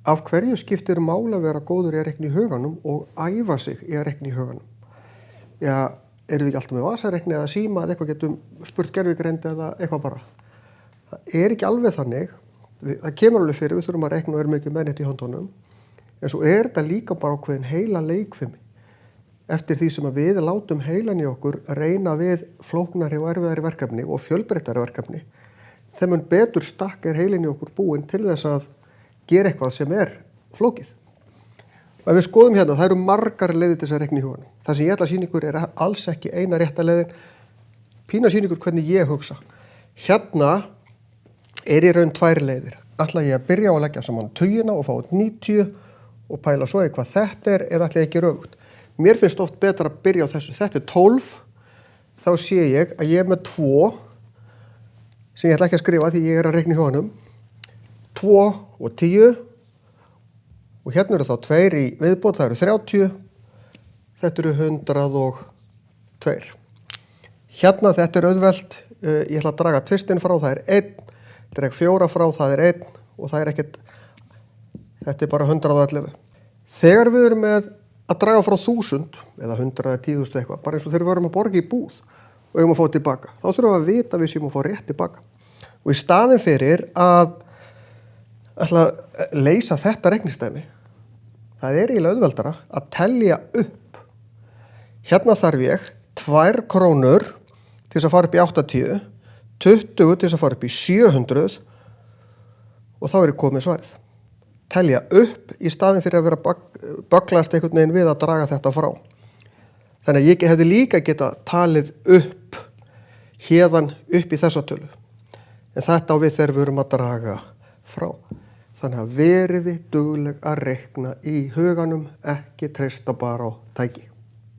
Af hverju skiptir máli að vera góður í að reikna í huganum og æfa sig í að reikna í huganum? Já, erum við ekki alltaf með vasareikni eða síma eða eitthvað, getum spurt gervigreind eða eitthvað bara. Það er ekki alveg þannig, það kemur alveg fyrir, við þurfum að reikna og erum ekki með neitt í höndunum, en svo er þetta líka bara ákveðin heila leikfimi. Eftir því sem að við látum heilan í okkur reyna við flóknari og erfiðari verkefni og fjölbreyttari verkefni, þeim mun betur stakk er heilin í okkur búinn til þess að gera eitthvað sem er flókið. Og ef við skoðum hérna, það eru margar leiðir til þess að reikna í huganum. Það sem ég ætla að sýna ykkur er alls ekki eina rétta leiðin, pína að sýna ykkur hvernig ég hugsa. Hérna er í raun tvær leiðir. Ætla ég að byrja á að leggja saman tugina og fá út 90 og pæla svo hvað þetta er eða ætla ég ekki öfugt. Mér finnst oft betra að byrja á þessu. Þetta er 12, þá sé ég að ég er með 2 sem ég ætla ekki að skrifa því ég er að reikna í huganum. 2 og 10 og hérna eru þá 2 í viðbót, það eru 30, þetta eru 102. Hérna þetta er auðvelt, ég ætla að draga tvistinn frá, það er 1, dreg 4 frá, það er 1 og það er ekkert, þetta er bara 111. Þegar við erum með að draga frá 1000 eða 100 eða 10.000 eitthvað, bara eins og þegar við erum að borga í búð og eigum að fá tilbaka, þá þurfum við að vita við séum að fá rétt tilbaka. Og í staðinn fyrir að ætla að leysa þetta reiknistæmi, það er eiginlega auðveldara að telja upp. Hérna þarf ég 2 krónur til þess að fara upp í 80, 20 til þess að fara upp í 700 og þá er ég komið svarið. Telja upp í staðinn fyrir að vera bögglast einhvern veginn við að draga þetta frá. Þannig að ég hefði líka getað talið upp héðan upp í þessa tölu. En þetta á við þegar við erum að draga frá. Þannig að veriði dugleg að reikna í huganum, ekki treysta bara á tæki.